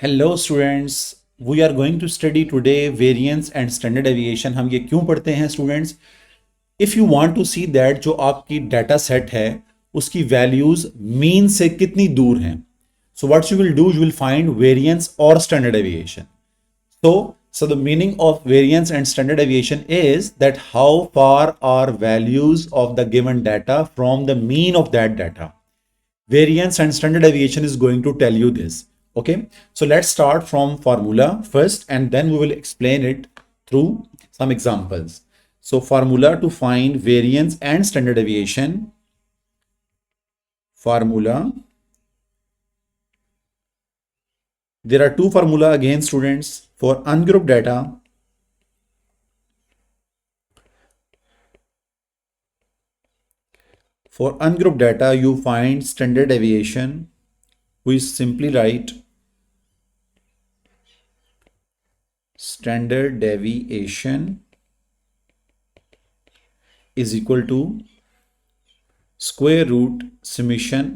Hello students, we are going to study today variance and standard deviation. हम ये क्यों पढ़ते हैं students? If you want to see that जो आपकी डाटा सेट है उसकी वैल्यूज मीन से कितनी दूर हैं, so what you will do, you will find variance और standard deviation. So the meaning of variance and standard deviation is that how far are values of the given data from the mean of that data. Variance and standard deviation is going to tell you this. Okay, so let's start from formula first and then we will explain it through some examples. So formula to find variance and standard deviation. Formula, there are two formula again students. For ungrouped data, you find standard deviation. We simply write standard deviation is equal to square root summation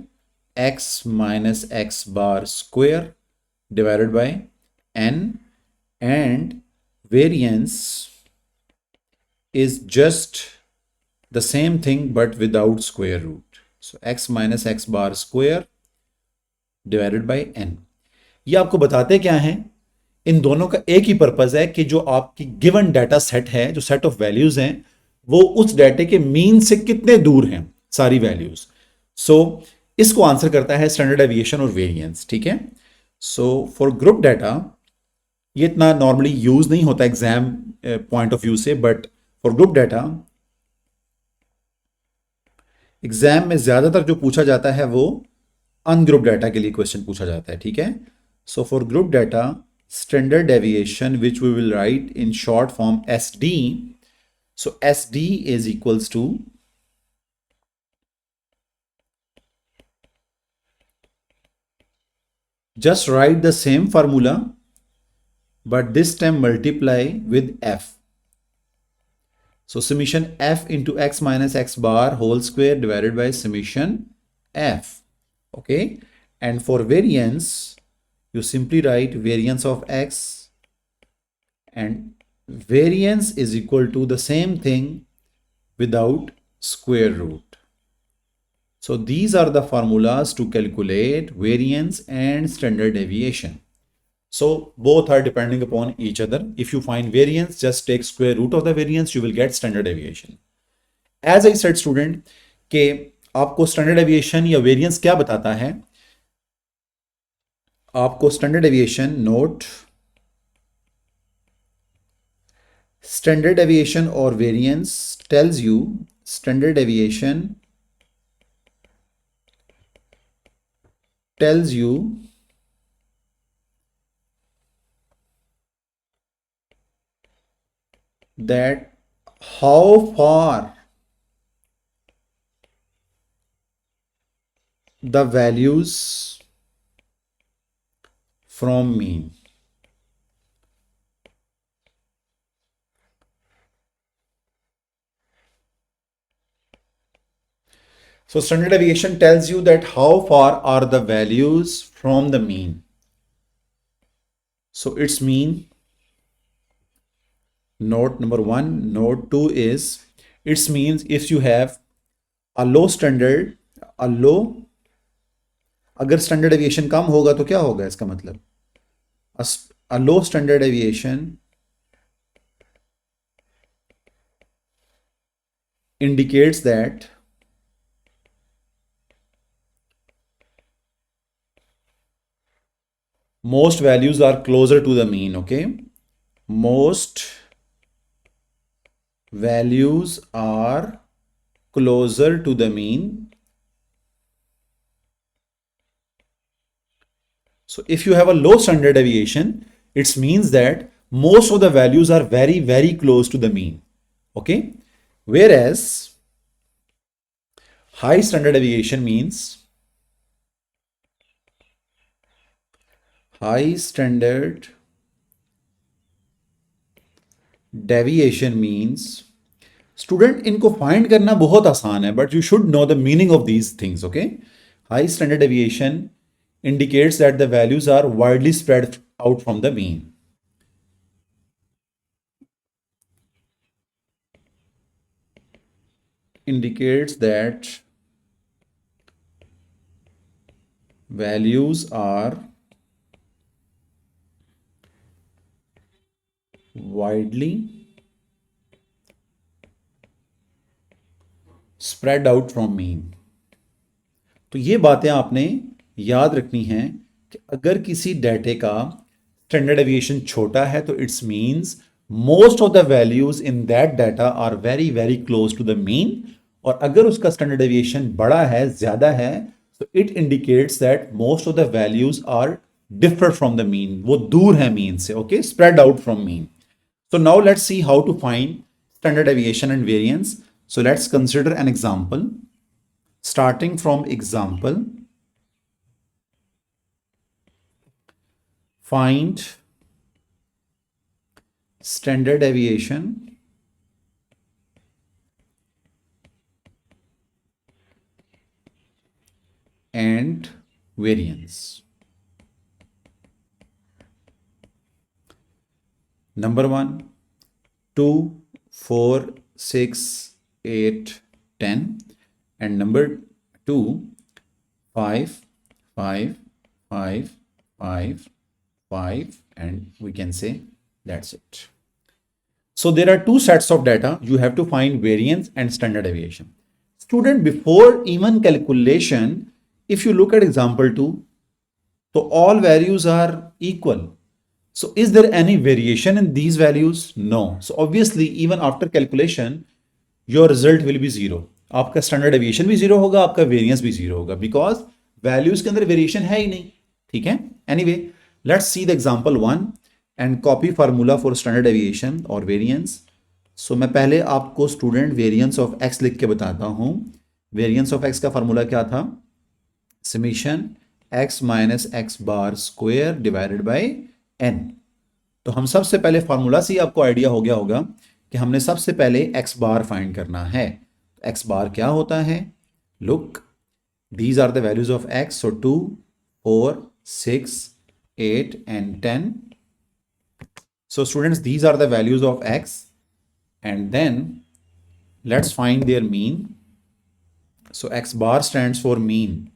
x minus x bar square divided by n, and variance is just the same thing but without square root. So x minus x bar square divided by n. ये आपको बताते क्या हैं? इन दोनों का एक ही purpose है कि जो आपकी गिवन डाटा सेट है, जो सेट ऑफ वैल्यूज हैं, वो उस डाटे के मीन से कितने दूर हैं सारी वैल्यूज. सो इसको आंसर करता है स्टैंडर्ड डेविएशन और वेरिएंस. ठीक है. सो फॉर ग्रुप डाटा ये इतना नॉर्मली यूज नहीं होता एग्जाम पॉइंट ऑफ व्यू से, but for group data exam में ज्यादातर जो पूछा जाता है वो अनग्रुप डाटा के लिए क्वेश्चन पूछा जाता है. ठीक है. So for group data standard deviation, which we will write in short form SD. So SD is equals to just write the same formula but this time multiply with f. So summation f into x minus x bar whole square divided by summation f. Okay. And for variance you simply write variance of x, and variance is equal to the same thing without square root. So these are the formulas to calculate variance and standard deviation. So both are depending upon each other. If you find variance, just take square root of the variance, you will get standard deviation. As I said student कि आपको standard deviation या variance क्या बताता है? आपको standard deviation, note, standard deviation और variance tells you, standard deviation tells you that how far the values from mean. So standard deviation tells you that how far are the values from the mean. So its mean, note number one. Note two is its means if you have a low standard, a low, अगर standard deviation कम होगा तो क्या होगा? इसका मतलब a low standard deviation indicates that most values are closer to the mean. Okay, most values are closer to the mean. So if you have a low standard deviation, it means that most of the values are very, very close to the mean. Okay, whereas high standard deviation means high standard deviation means, student इनको find करना बहुत आसान है, but you should know the meaning of these things. Okay, high standard deviation indicates that the values are widely spread out from the mean. Indicates that values are widely spread out from mean. तो ये बातें आपने याद रखनी हैं कि अगर किसी डाटे का स्टैंडर्ड डेविएशन छोटा है तो it's means most of the values in that data are very very close to the mean, और अगर उसका स्टैंडर्ड डेविएशन बड़ा है, ज्यादा है, तो it indicates that most of the values are differ from the mean, वो दूर है मीन से, okay, spread out from mean. So now let's see how to find standard deviation and variance. So let's consider an example. Starting from example, find standard deviation and variance. Number 1, 2, 4, 6, 8, 10, and number 2, 5, 5, 5, 5, 5, and we can say that's it. So there are two sets of data. You have to find variance and standard deviation. Student, before even calculation, if you look at example 2, so all values are equal. So is there any variation in these values? No. So obviously even after calculation your result will be zero. आपका standard deviation भी zero होगा, आपका variance भी zero होगा, because values के अंदर variation है ही नहीं. ठीक है? Anyway, let's see the example 1 and copy formula for standard deviation or variance. So मैं पहले आपको student variance of x लिख के बताता हूँ. Variance of x का formula क्या था? Summation x minus x bar square divided by n. तो हम सबसे पहले फार्मूला से ही आपको आइडिया हो गया होगा कि हमने सबसे पहले x बार फाइंड करना है. x बार क्या होता है? Look, these are the values of x. So 2, 4, 6, 8 and 10. So students, these are the values of x, and then let's find their mean. So x bar stands for mean.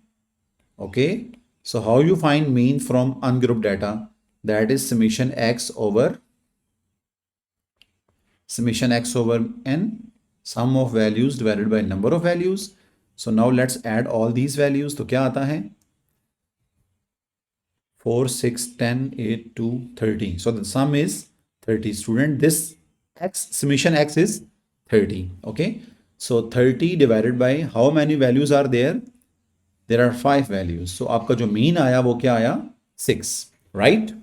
Okay, so how you find mean from ungrouped data? That is summation x over n, sum of values divided by number of values. So now let's add all these values. तो क्या आता है? 4, 6, 10, 8, 2, 30. So the sum is 30. Student, this x, summation x is 30. Okay, so 30 divided by how many values are there? There are 5 values. So आपका जो mean आया वो क्या आया? 6, right?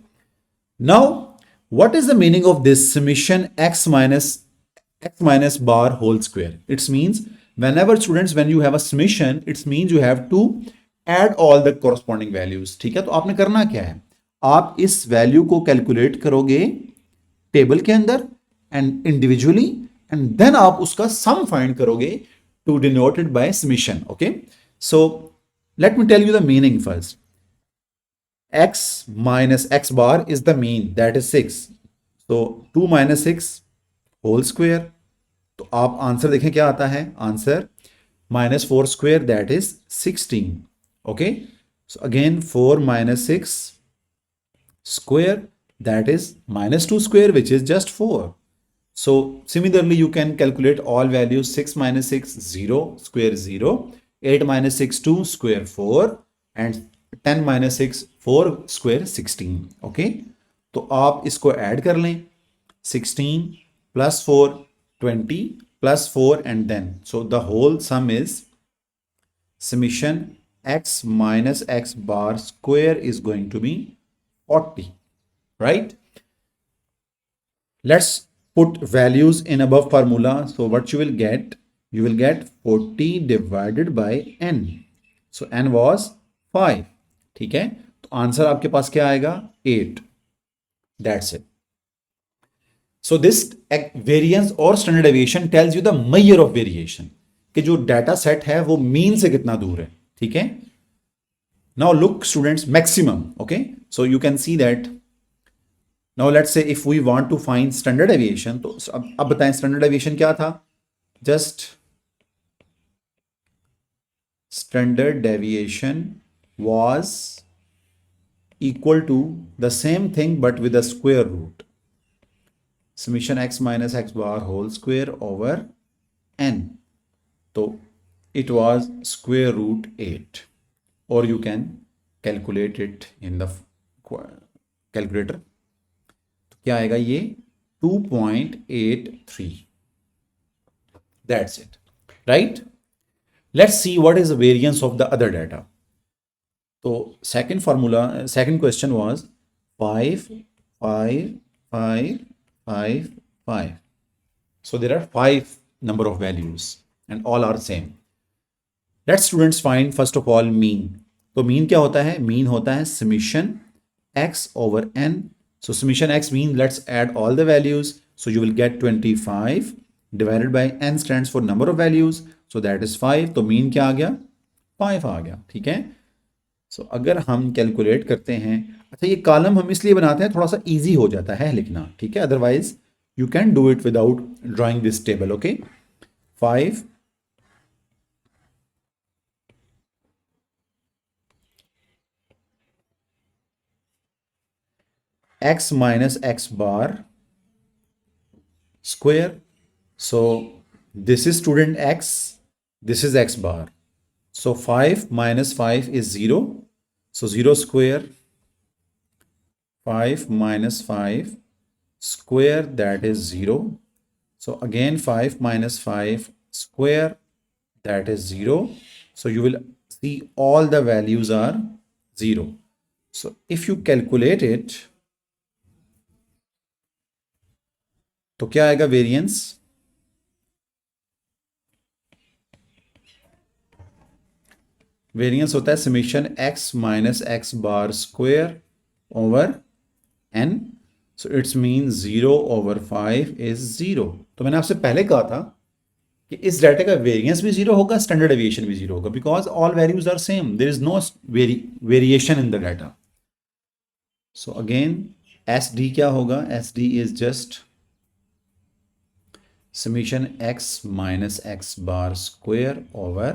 Now, what is the meaning of this summation x minus bar whole square? It means whenever students, when you have a summation, it means you have to add all the corresponding values. ठीक है? तो आपने करना क्या है? आप इस value को कैलकुलेट करोगे टेबल के अंदर एंड इंडिविजुअली, एंड देन आप उसका सम फाइंड करोगे to denoted by summation. Okay, so let me tell you the meaning first. x minus x bar is the mean, that is 6. So 2 minus 6 whole square. तो आप answer देखें क्या आता है? Answer minus 4 square, that is 16. Okay, so again 4 minus 6 square, that is minus 2 square, which is just 4. So similarly you can calculate all values. 6 minus 6 0, square 0, 8 minus 6 2, square 4, and 10 minus 6 4, square 16. Okay, तो आप इसको add कर लें. 16 plus 4 20 plus 4, and then so the whole sum is summation x minus x bar square is going to be 40, right? Let's put values in above formula. So what you will get? You will get 40 divided by n. So n was 5. ठीक है, तो answer आपके पास क्या आएगा? 8. That's it. So this variance और standard deviation tells you the measure of variation, कि जो data set है वो मीन से कितना दूर है. ठीक है, Now look students, maximum. Okay, so you can see that. Now let's say if we want to find standard deviation, तो अब बताएं standard deviation क्या था? Just standard deviation was equal to the same thing but with a square root. Summation x minus x bar whole square over n. So it was square root 8, or you can calculate it in the calculator. तो क्या आएगा ये 2.83. That's it, right? Let's see what is the variance of the other data. So second question was 5, 5, 5, 5, 5. So there are 5 number of values and all are same. Let's students find first of all mean. तो mean क्या होता है? Mean होता है summation x over n. So summation x mean let's add all the values. So you will get 25 divided by n stands for number of values. So that is 5. तो mean क्या आ गया? 5 आ गया. ठीक है. So अगर हम कैलकुलेट करते हैं, अच्छा ये कॉलम हम इसलिए बनाते हैं थोड़ा सा इजी हो जाता है लिखना. ठीक है. Otherwise you can do it without drawing this table. Okay, 5 x minus x bar square. So this is student x, this is x bar. So 5 minus 5 is 0. So 0 square, 5 minus 5 square, that is 0. So again 5 minus 5 square, that is 0. So you will see all the values are 0. So if you calculate it, तो क्या आएगा variance? Variance होता है summation x minus x bar square over n. So it's mean 0 over 5 is 0. तो मैंने आपसे पहले कहा था कि इस डाटा का वेरिएंस भी 0 होगा, स्टैंडर्ड डेविएशन भी 0 होगा, because all values are same, there is no variation in the data. So again S D क्या होगा? S D is just summation x minus x bar square over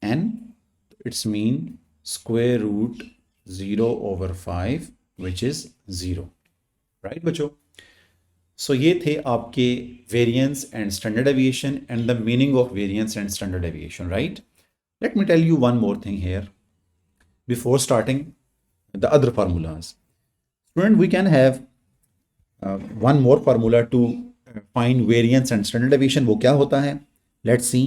n. It's mean square root 0 over 5 which is 0. Right बच्चों? So ये थे आपके variance and standard deviation and the meaning of variance and standard deviation, right? Let me tell you one more thing here before starting the other formulas. Student, we can have one more formula to find variance and standard deviation. वो क्या होता है? Let's see.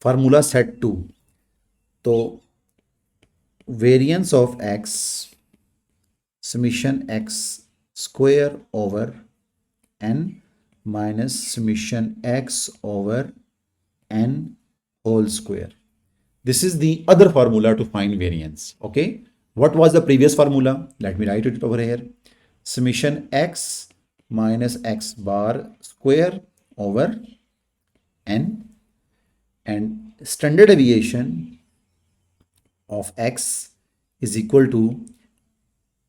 Formula set 2. तो variance of x summation x square over n minus summation x over n whole square. This is the other formula to find variance. Okay, what was the previous formula? Let me write it over here. Summation x minus x bar square over n, and standard deviation of x is equal to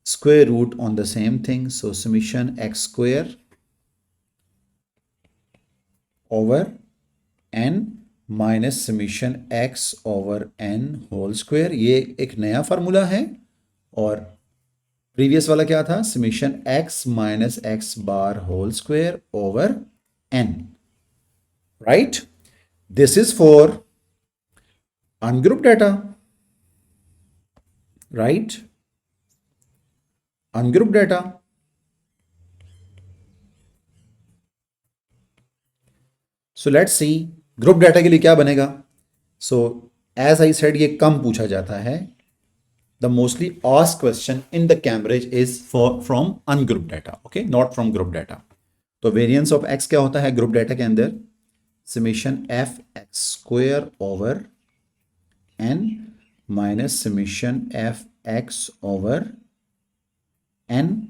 square root on the same thing. So summation x square over n minus summation x over n whole square. ये एक नया formula है और previous वाला क्या था? Summation x minus x bar whole square over n. Right, this is for ungroup data. Right, ungroup data. So let's see group data के लिए क्या बनेगा. सो एज आई सेड ये कम पूछा जाता है. The mostly asked question in the Cambridge is from ungroup data. Okay, not from group data. तो variance of x क्या होता है ग्रुप डाटा के अंदर? Summation f x square over n minus summation f x over n.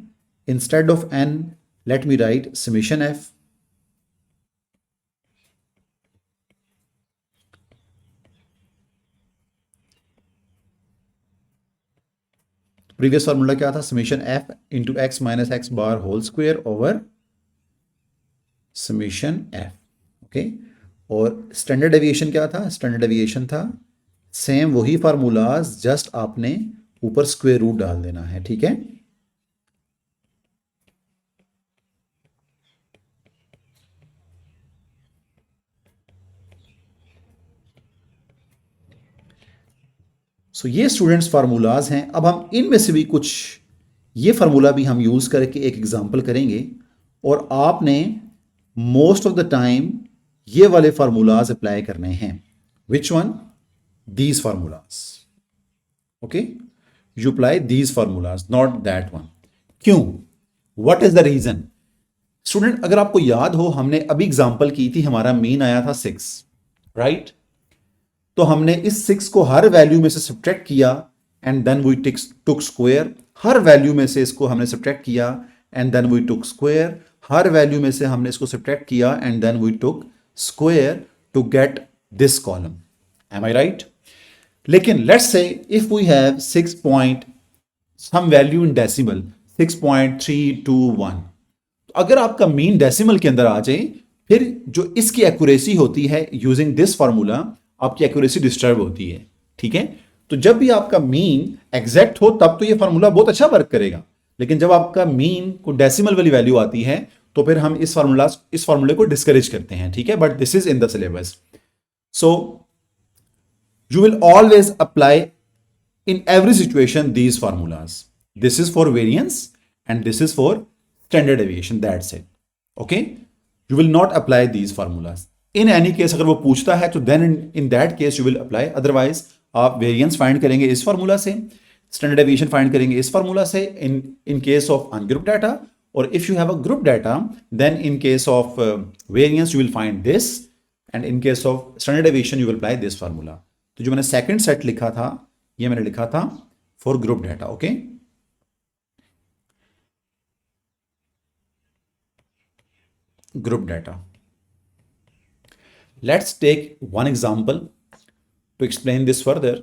Instead of n let me write summation f. Previous formula क्या था, summation f into x minus x bar whole square over summation f. Okay, और standard deviation क्या था, standard deviation था same वही formulas, just आपने ऊपर square root डाल देना है। ठीक है, सो ये स्टूडेंट्स फार्मूलाज हैं। अब हम इनमें से भी कुछ, ये फार्मूला भी हम यूज करके एक एग्जांपल करेंगे, और आपने मोस्ट ऑफ द टाइम ये वाले फार्मूलाज अप्लाई करने हैं। Which one, these formulas. Okay, you apply these formulas, not that one. क्यों, what is the reason? Student अगर आपको याद हो, हमने अभी एग्जांपल की थी, हमारा मीन आया था 6, राइट? तो हमने इस 6 को हर वैल्यू में से सब्ट्रैक्ट किया and then we took square. हर वैल्यू में से इसको हमने सब्ट्रैक्ट किया and then we took square. हर वैल्यू में से हमने इसको सब्ट्रैक्ट किया and then we took square to get this column. Am I right? लेकिन let's say if we have 6 point some value in decimal 6.321, तो अगर आपका मीन डेसिमल के अंदर आ जाए, फिर जो इसकी एक्यूरेसी होती है यूजिंग दिस फार्मूला, आपकी एक्यूरेसी डिस्टर्ब होती है। ठीक है, तो जब भी आपका मीन एग्जैक्ट हो तब तो ये फार्मूला बहुत अच्छा वर्क करेगा, लेकिन जब आपका मीन को डेसिमल वाली वैल्यू आती है तो फिर हम इस फार्मूले को डिस्करेज करते हैं। ठीक है, but this is in the syllabus, so you will always apply in every situation these formulas. This is for variance and this is for standard deviation, that's it. Okay, you will not apply these formulas in any case. अगर वो पूछता है तो then in that case you will apply, otherwise आप variance find करेंगे इस formula से, standard deviation find करेंगे इस फार्मूला से in case of ungrouped data, or if you have a group data then in case of variance you will find this, and in case of standard deviation you will apply this formula. तो जो मैंने second set लिखा था, ये मैंने लिखा था for group data. Okay, group data. Let's take one example to explain this further.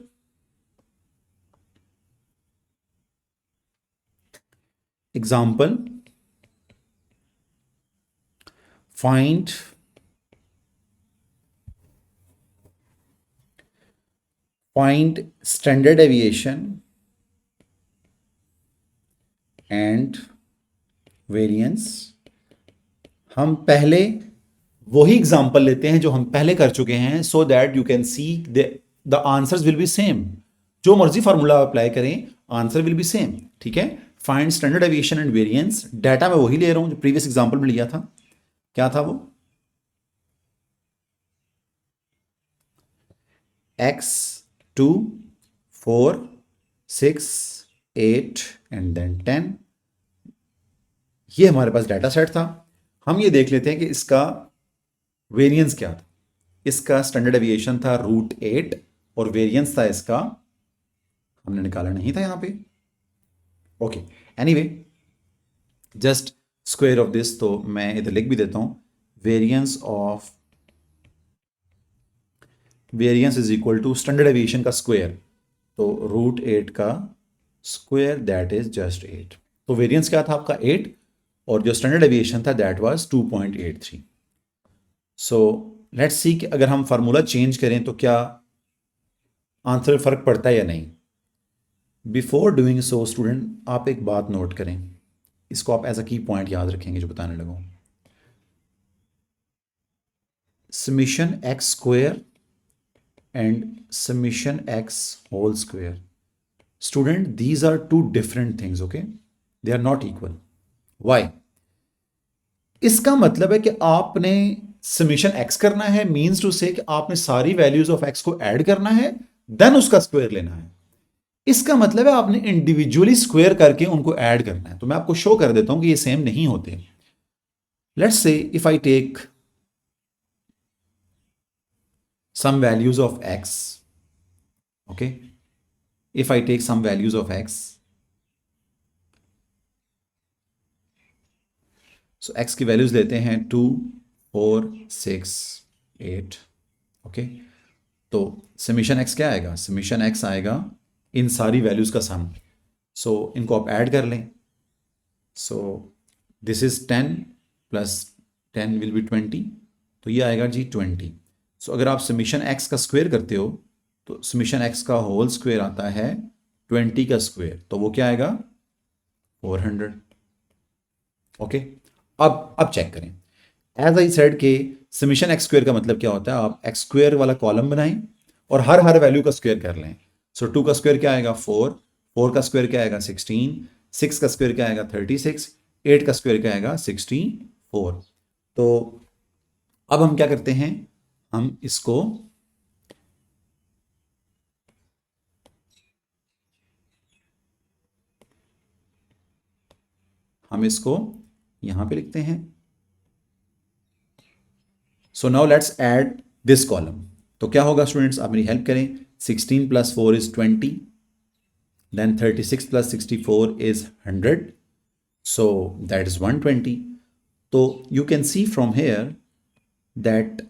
Example, find standard deviation and variance। हम पहले वही एग्जांपल लेते हैं जो हम पहले कर चुके हैं, so that you can see the answers will be same. जो मर्जी फार्मूला अप्लाई करें, आंसर विल बी सेम। ठीक है, find standard deviation and variance. Data मैं वही ले रहा हूं जो प्रीवियस एग्जांपल में लिया था। क्या था वो? x 2 4 6 8 and then 10। ये हमारे पास डाटा सेट था। हम ये देख लेते हैं कि इसका वेरिएंस क्या था। इसका स्टैंडर्ड डेविएशन था √8 और वेरिएंस था इसका, हमने निकाला नहीं था यहां पे। Okay, anyway just square of this, तो मैं इधर लिख भी देता हूं, variance is equal to standard deviation का स्क्वायर, तो √8 का स्क्वायर दैट इज जस्ट 8। तो वेरिएंस क्या था आपका 8, और जो स्टैंडर्ड डेविएशन था दैट वाज 2.83। सो लेट्स सी कि अगर हम फार्मूला चेंज करें तो क्या आंसर में फर्क पड़ता है या नहीं। बिफोर डूइंग सो स्टूडेंट, आप एक बात नोट करें, इसको आप एज अ की पॉइंट याद रखेंगे जो बताने लगूं। Summation x square and summation x whole square. Student, these are two different things, okay? They are not equal. Why? इसका मतलब है कि आपने समीशन x करना है, मीन्स टू से कि आपने सारी वैल्यूज ऑफ x को ऐड करना है, देन उसका स्क्वायर लेना है। इसका मतलब है आपने इंडिविजुअली स्क्वायर करके उनको ऐड करना है। तो मैं आपको शो कर देता हूं कि ये सेम नहीं होते। Let's say if I take some values of x, okay, if I take some values of x, so x की वैल्यूज लेते हैं 2 4 6 8, ओके, तो समीशन x क्या आएगा? समीशन x आएगा इन सारी वैल्यूज का सम, सो इनको आप ऐड कर लें. So this is 10 plus 10 will be 20, तो ये आएगा जी 20. सो अगर आप समीशन एक्स का स्क्वायर करते हो तो समीशन एक्स का होल स्क्वायर आता है 20 का स्क्वायर, तो वो क्या आएगा 400. ओके. अब चेक करें. एज आई सेड के समीशन एक्स स्क्वायर का मतलब क्या होता है, आप एक्स स्क्वायर वाला कॉलम बनाएं और हर वैल्यू का स्क्वायर कर लें. सो 2 का स्क्वायर क्या आएगा 4, 4 का स्क्वायर क्या आएगा 16, 6 का स्क्वायर क्या आएगा 36, 8 का स्क्वायर क्या आएगा 64. तो अब हम क्या करते हैं, हम इसको यहां पे लिखते हैं. So now let's add this column. तो क्या होगा स्टूडेंट्स, आप मेरी हेल्प करें. 16 plus 4 is 20, then 36 plus 64 is 100, so that is 120. So you can see from here that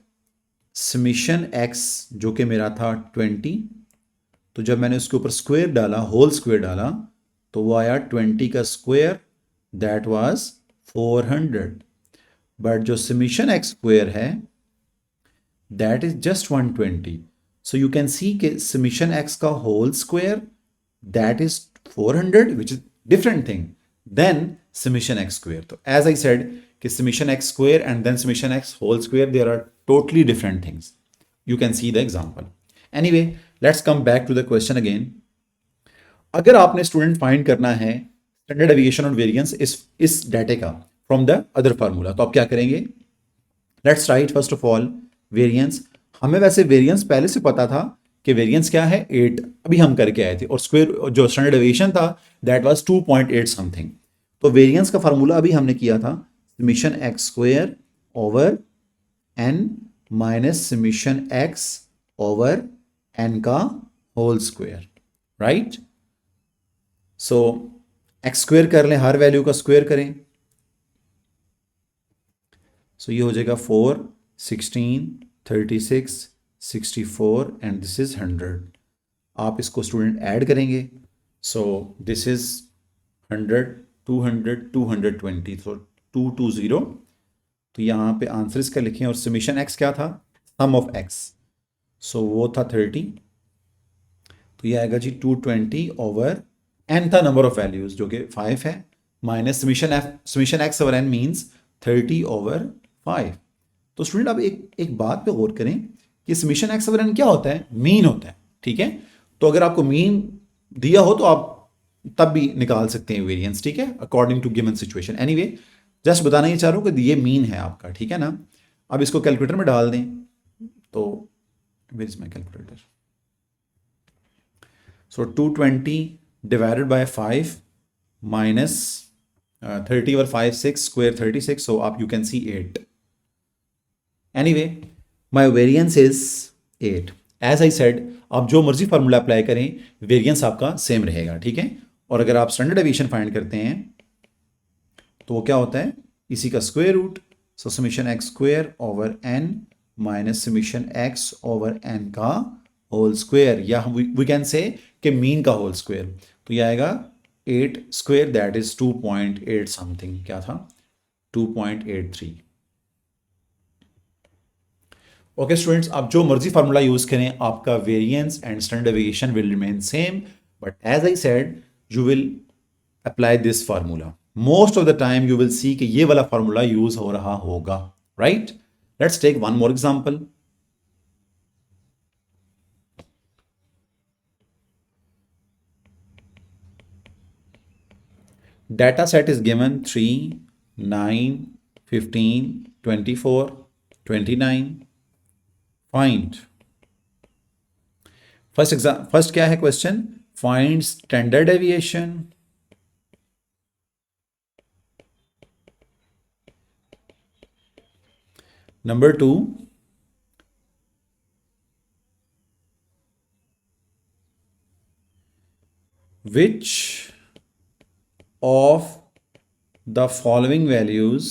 summation x जो कि मेरा था 20, तो जब मैंने उसके ऊपर स्क्वायर डाला, होल स्क्वायर डाला, तो वो आया 20 का स्क्वायर, दैट वाज 400. बट जो समीशन एक्स स्क्वायर है that is just 120. So you can see कि समीशन एक्स का whole square that is 400, which is different thing than summation x square. तो एज आई सेड कि summation x square and then summation x whole square, there are totally different things. You can see the example. Anyway, let's come back to the question again. अगर आपने student find करना है standard deviation और variance इस डाटे का from the other formula, तो आप क्या करेंगे. Let's write first of all variance. हमें वैसे वेरिएंस पहले से पता था कि वेरिएंस क्या है 8, अभी हम करके आए थे, और स्क्वायर जो स्टैंडर्ड डेविएशन था दैट वाज 2.8 समथिंग. तो वेरिएंस का फार्मूला अभी हमने किया था summation x square over n minus summation x over n का whole square, right. So x square कर लें, हर वैल्यू का स्क्वायर करें. सो ये हो जाएगा 4, 16, 36, 64 एंड दिस इज 100. आप इसको स्टूडेंट ऐड करेंगे. सो दिस इज 100, 200, 220, सो 220. तो यहाँ पे आंसर इसका लिखें, और समीशन एक्स क्या था, सम ऑफ एक्स, सो वो था 30. तो ये आएगा जी 220 ओवर एन था नंबर ऑफ वैल्यूज जो कि 5 है, minus summation x over n means 30 over 5. तो स्टूडेंट अब एक बात पे गौर करें कि समीशन एक्स ओवर एन क्या होता है, मीन होता है, ठीक है. तो अगर आपको मीन दिया हो तो आप तब भी निकाल सकते हैं वेरिएंस, ठीक है, according to given situation. Anyway, just बताना ये चाह रहा हूँ कि ये मीन है आपका, ठीक है ना. अब इसको कैलकुलेटर में डाल दें. तो where is my calculator. So 220 divided by 5 minus 30 over 5 6 square 36, so up you can see 8. Anyway, my variance is 8. As I said, आप जो मर्जी फार्मूला अप्लाई करें वेरिएंस आपका सेम रहेगा, ठीक है. और अगर आप स्टैंडर्ड डेविएशन फाइंड करते हैं तो वो क्या होता है, इसी का square root. So summation x square over n minus summation x over n का होल स्क्वायर, या वी कैन से कि मीन का होल स्क्वायर. तो ये आएगा 8 स्क्वायर, दैट इज 2.8 समथिंग, क्या था 2.83. ओके स्टूडेंट्स, आप जो मर्जी फार्मूला यूज करें आपका variance and standard deviation will remain same. But as I said you will apply this formula. Most of the time you will see कि ये वाला फार्मूला यूज हो रहा होगा, right. Let's take one more example. Data set is given 3, 9, 15, 24, 29. Find. First क्या है question, find standard deviation. Number 2, which of the following values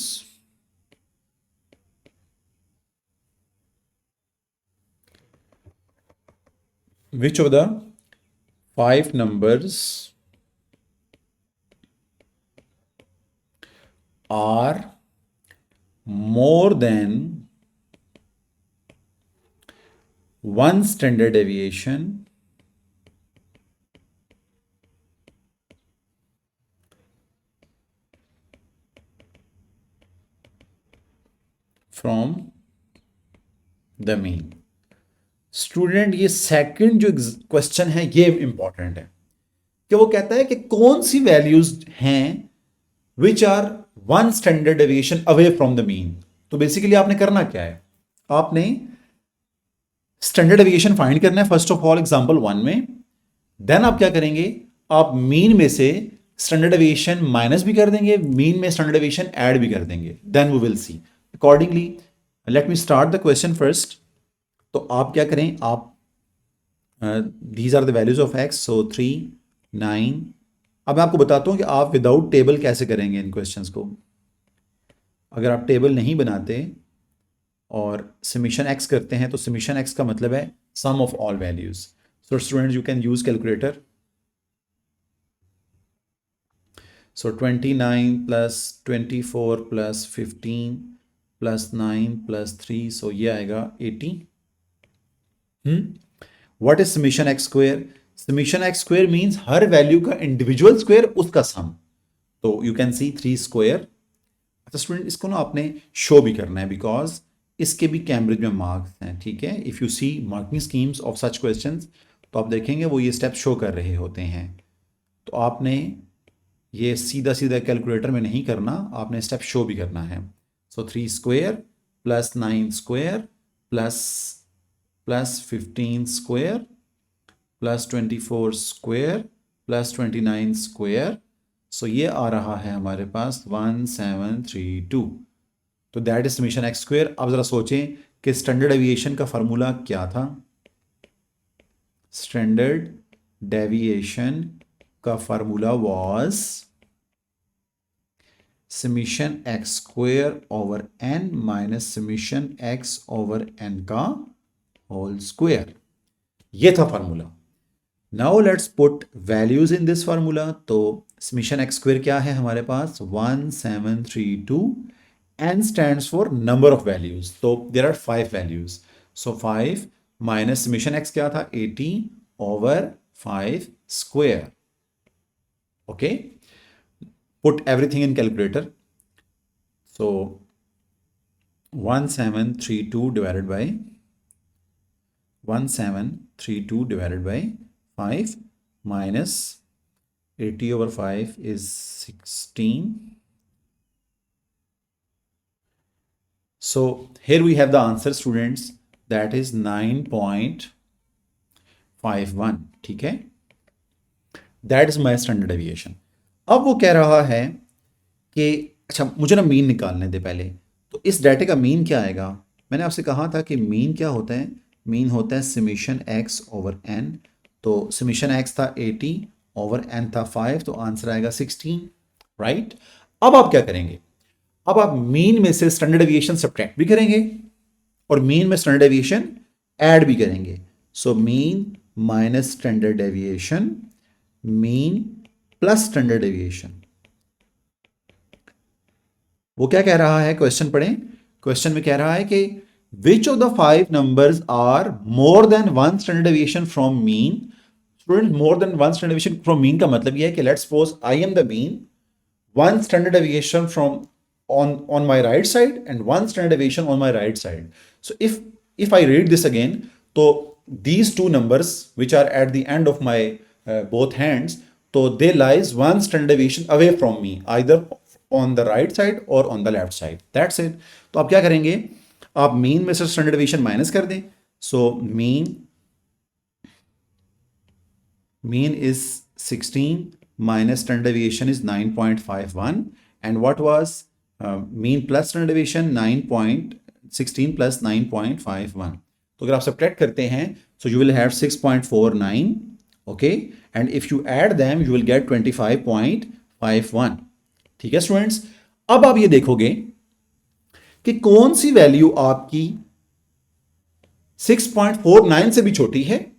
which of the 5 numbers are more than one standard deviation from the mean। Student ये second जो question है ये important है कि वो कहता है कि कौन सी वैल्यूज हैं which are one standard deviation away from the mean. तो बेसिकली आपने करना क्या है, आपने स्टैंडर्ड डेविएशन फाइंड करना है फर्स्ट ऑफ ऑल एग्जांपल 1 में। देन आप क्या करेंगे, आप मीन में से स्टैंडर्ड डेविएशन माइनस भी कर देंगे, मीन में स्टैंडर्ड डेविएशन ऐड भी कर देंगे। Then we will see accordingly. Let me start the question first. तो आप क्या करें, आप these are the values of x, so 3 9। अब मैं आपको बताता हूं कि आप विदाउट टेबल कैसे करेंगे इन क्वेश्चंस को। अगर आप टेबल नहीं बनाते और समीशन एक्स करते हैं तो समीशन एक्स का मतलब है sum of all values. So students you can use calculator. So 29 plus 24 plus 15 plus 9 plus 3, so ये आएगा 80। What is summation x square? Summation x square means हर वैल्यू का इंडिविजुअल स्क्वायर उसका सम। तो you can see 3 square. अच्छा student, इसको ना आपने शो भी करना है बिकॉज इसके भी कैम्ब्रिज में मार्क्स हैं, ठीक है। If you see marking schemes of such questions तो आप देखेंगे वो ये स्टेप शो कर रहे होते हैं। तो आपने ये सीधा सीधा कैलकुलेटर में नहीं करना, आपने स्टेप शो भी करना है। So 3 square plus 9 square plus 15 square plus 24 square plus 29 square, so ये आ रहा है हमारे पास 1732। तो that is summation x square. अब जरा सोचें कि स्टैंडर्ड डेविएशन का फार्मूला क्या था। स्टैंडर्ड डेविएशन का formula was summation x square over n minus summation x over n का होल स्क्वायर। ये था formula. Now let's put values in this formula. तो समीशन एक्स स्क्वायर क्या है हमारे पास 1732। n stands for number of values, so there are 5 values, so 5 minus summation x क्या था 80 over 5 square। okay, put everything in calculator। so 1732 divided by 5 minus 80 over 5 is 16। So here we have the answer students, that is 9.51। ठीक है, that is my standard deviation। अब वो कह रहा है कि अच्छा मुझे ना मीन निकालने दे पहले। तो इस डाटे का मीन क्या आएगा? मैंने आपसे कहा था कि मीन क्या होता है, मीन होता है समीशन x ओवर n। तो समीशन x था 80 ओवर n था 5, तो आंसर आएगा 16, राइट। अब आप क्या करेंगे, अब आप मीन में से स्टैंडर्ड डेविएशन सब्ट्रैक्ट भी करेंगे और मीन में स्टैंडर्ड डेविएशन ऐड भी करेंगे। So mean minus standard deviation, mean plus standard deviation. वो क्या कह रहा है, क्वेश्चन पढ़ें। क्वेश्चन में कह रहा है कि which of the 5 numbers are more than 1 standard deviation from mean. Student, more than 1 standard deviation from mean का मतलब यह है कि let's suppose I am the mean, 1 standard deviation from on my right side and 1 standard deviation on my right side। so if I read this again, so these two numbers which are at the end of my both hands, so they lies 1 standard deviation away from me, either on the right side or on the left side, that's it। तो आप क्या करेंगे, आप mean में से standard deviation minus कर दें। So mean is 16 minus standard deviation is 9.51 and what was mean plus standard deviation 9.16 plus 9.51। तो अगर आप सब्ट्रैक्ट करते हैं so you will have 6.49, okay, and if you add them you will get 25.51। ठीक है students, अब आप ये देखोगे कि कौन सी वैल्यू आपकी 6.49 से भी छोटी है,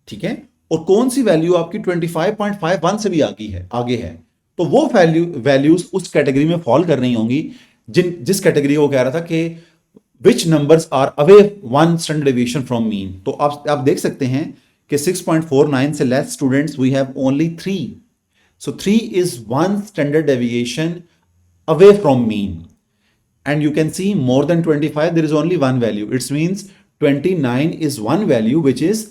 ठीक है, और कौन सी वैल्यू आपकी 25.51 से भी आगे है। तो वो वैल्यूज उस कैटेगरी में फॉल कर रही होंगी जिस कैटेगरी को कह रहा था कि which numbers are away one standard deviation from mean. तो आप देख सकते हैं कि 6.49 से less students we have only 3। So 3 is one standard deviation away from mean. And you can see more than 25, there is only one value. It means 29 is one value which is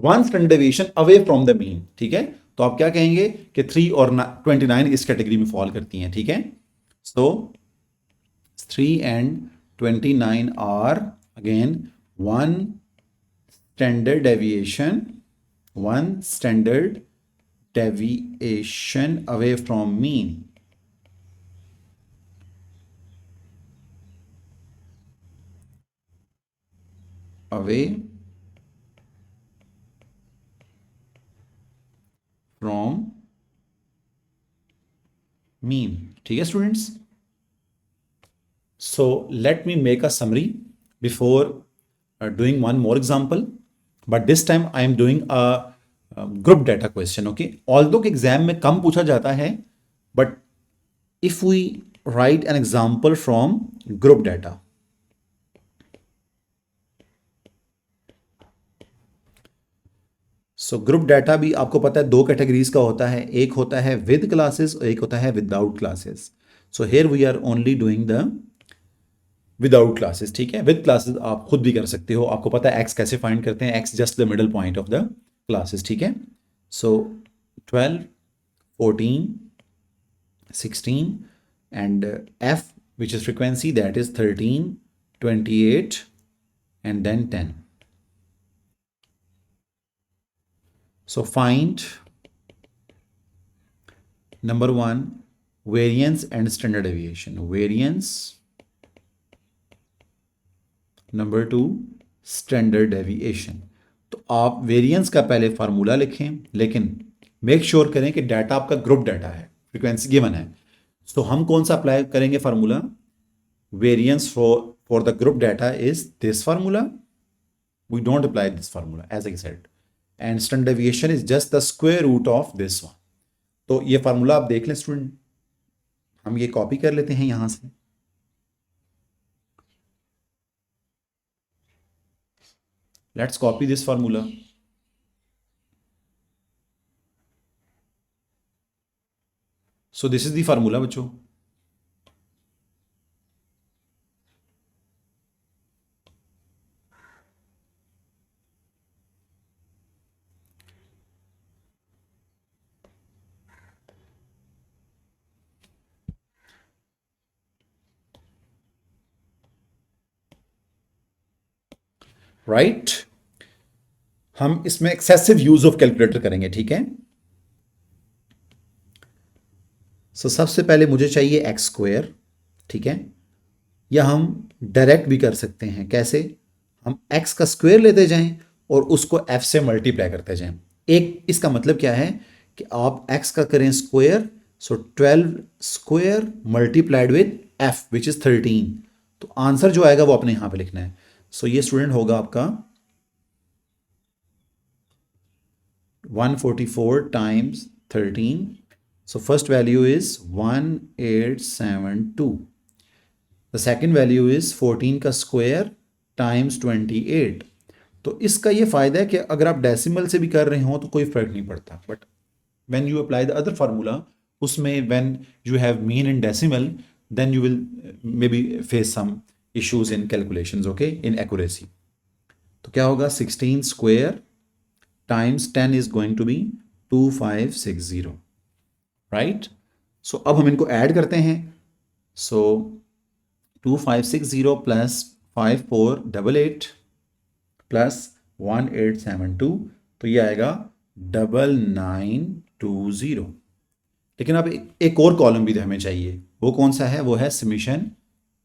one standard deviation away from the mean. ठीक है, तो आप क्या कहेंगे कि 3 और 29 इस category में फॉल करती हैं। ठीक है, so 3 and 29 are again one standard deviation away from mean. Away from mean. ठीक है students, so let me make a summary before doing one more example, but this time I am doing a group data question. Okay, although कि exam में कम पूछा जाता है, but if we write an example from group data, so group data भी आपको पता है दो कैटेगरीज का होता है, एक होता है विद क्लासेस और एक होता है without classes. So here we are only doing the without classes. ठीक है, विद क्लासेस आप खुद भी कर सकते हो, आपको पता है एक्स कैसे फाइंड करते हैं, x just the middle point of the classes. ठीक है, सो 12, 14, 16 and f which is frequency, that is 13, 28 and then 10. So find number 1 variance and standard deviation. Variance, number 2 standard deviation. तो आप वेरिएंस का पहले formula लिखें, लेकिन मेक श्योर करें कि डाटा आपका ग्रुप डाटा है, फ्रीक्वेंसी गिवन है। तो हम कौन सा अप्लाई करेंगे formula? Variance for the group data is this formula, we don't apply this formula as I said, and standard deviation is just the square root of this one. तो ये formula आप देख लें स्टूडेंट, हम ये copy कर लेते हैं यहां से। Let's copy this formula. So this is the formula बच्चों। राइट, हम इसमें एक्सेसिव यूज ऑफ कैलकुलेटर करेंगे। ठीक है, सो सबसे पहले मुझे चाहिए एक्स स्क्वायर। ठीक है, या हम डायरेक्ट भी कर सकते हैं। कैसे? हम एक्स का स्क्वायर लेते जाएं और उसको एफ से मल्टीप्लाई करते जाएं। एक इसका मतलब क्या है कि आप एक्स का करें square, so 12 square multiplied with F which is 13। तो आंसर जो आएगा वो आपने यहां पे लिखना है। सो ये स्टूडेंट होगा आपका 144 times 13। So first value is 1872. The second value is 14 का square times 28. तो इसका ये फायदा है कि अगर आप डेसिमल से भी कर रहे हो तो कोई फर्क नहीं पड़ता, but when you apply the other formula, उसमें when you have mean in decimal, then you will maybe face some issues in calculations, okay, in accuracy. तो क्या होगा? 16 square times 10 is going to be 2560. Right, सो अब हम इनको add करते हैं। सो 2560 plus 5488 plus 1872, तो ये आएगा 9920। लेकिन अब एक और कॉलम भी हमें चाहिए, वो कौन सा है? वो है summation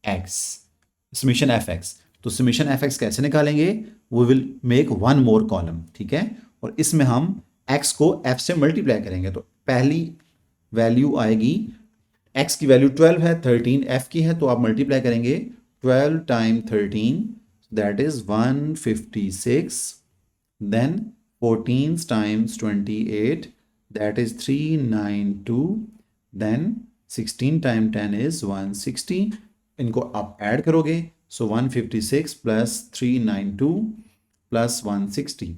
x, summation f x. तो समीशन एफ एक्स कैसे निकालेंगे? We will make one more column. ठीक है, और इसमें हम एक्स को एफ से मल्टीप्लाई करेंगे। तो पहली वैल्यू आएगी, x की वैल्यू 12 है, 13 f की है, तो आप मल्टीप्लाई करेंगे 12 time 13, that is 156, then 14 times 28, that is 392, then 16 time 10 is 160, इनको आप ऐड करोगे, सो 156 प्लस 392 प्लस 160,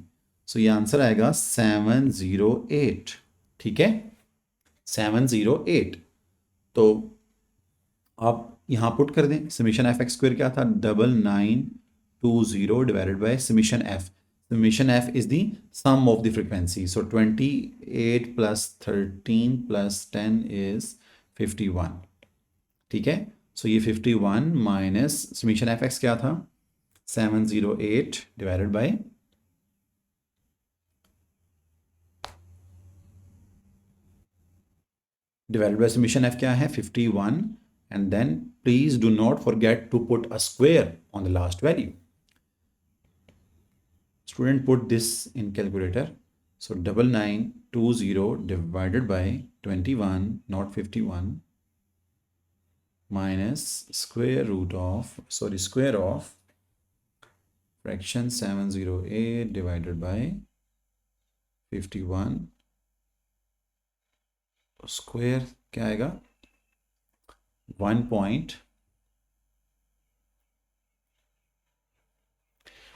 सो ये आंसर आएगा 708। ठीक है, 708। तो आप यहाँ पुट कर दें, समीशन एफ एक्स स्क्वायर क्या था, 9920 divided by summation f. Summation f is the sum of the frequency, so 28 plus 13 plus 10 is 51। ठीक है, सो ये 51 माइनस समीशन एफ एक्स क्या था, 708 डिवाइडेड बाय summation f क्या है, 51, and then please do not forget to put a square on the last value. Student, put this in calculator. So 9920 divided by 21, not 51, minus square of fraction 708 divided by 51, square क्या आएगा, 1.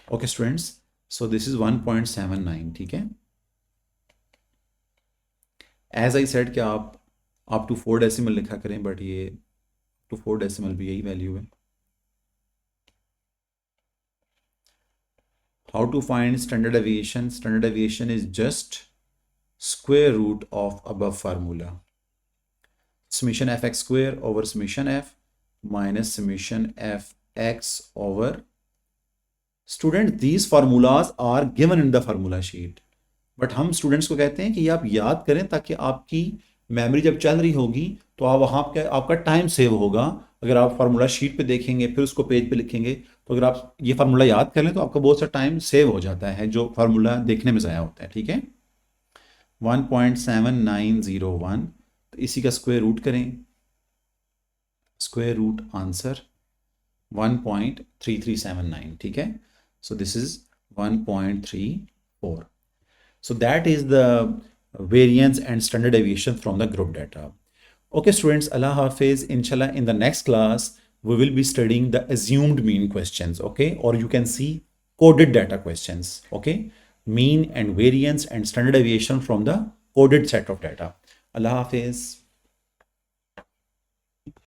Okay students, so this is 1.79। ठीक है, as I said कि आप up to 4 decimal लिखा करें, but ये to 4 decimal भी यही वैल्यू है। How to find standard deviation, standard deviation is just square root of above formula, summation fx square over summation f minus summation fx over, student these formulas are given in the formula sheet, but हम students को कहते हैं कि आप याद करें ताकि आपकी मेमोरी जब चल रही होगी तो आप वहाँ पे आपका टाइम सेव होगा। अगर आप फार्मूला शीट पे देखेंगे फिर उसको पेज पे लिखेंगे, तो अगर आप ये फार्मूला याद कर लें तो आपका बहुत सा टाइम सेव हो जाता है जो फार्मूला देखने में ज़ाया होता है। ठीक है, 1.7901, तो इसी का स्क्वायर रूट करें, स्क्वायर रूट आंसर 1.3379। ठीक है, so this is 1.34। So that is the variance and standard deviation from the group data. Okay students, Allah Hafiz. Inshallah in the next class we will be studying the assumed mean questions, okay, or you can see coded data questions, okay, mean and variance and standard deviation from the coded set of data. Allah Hafiz.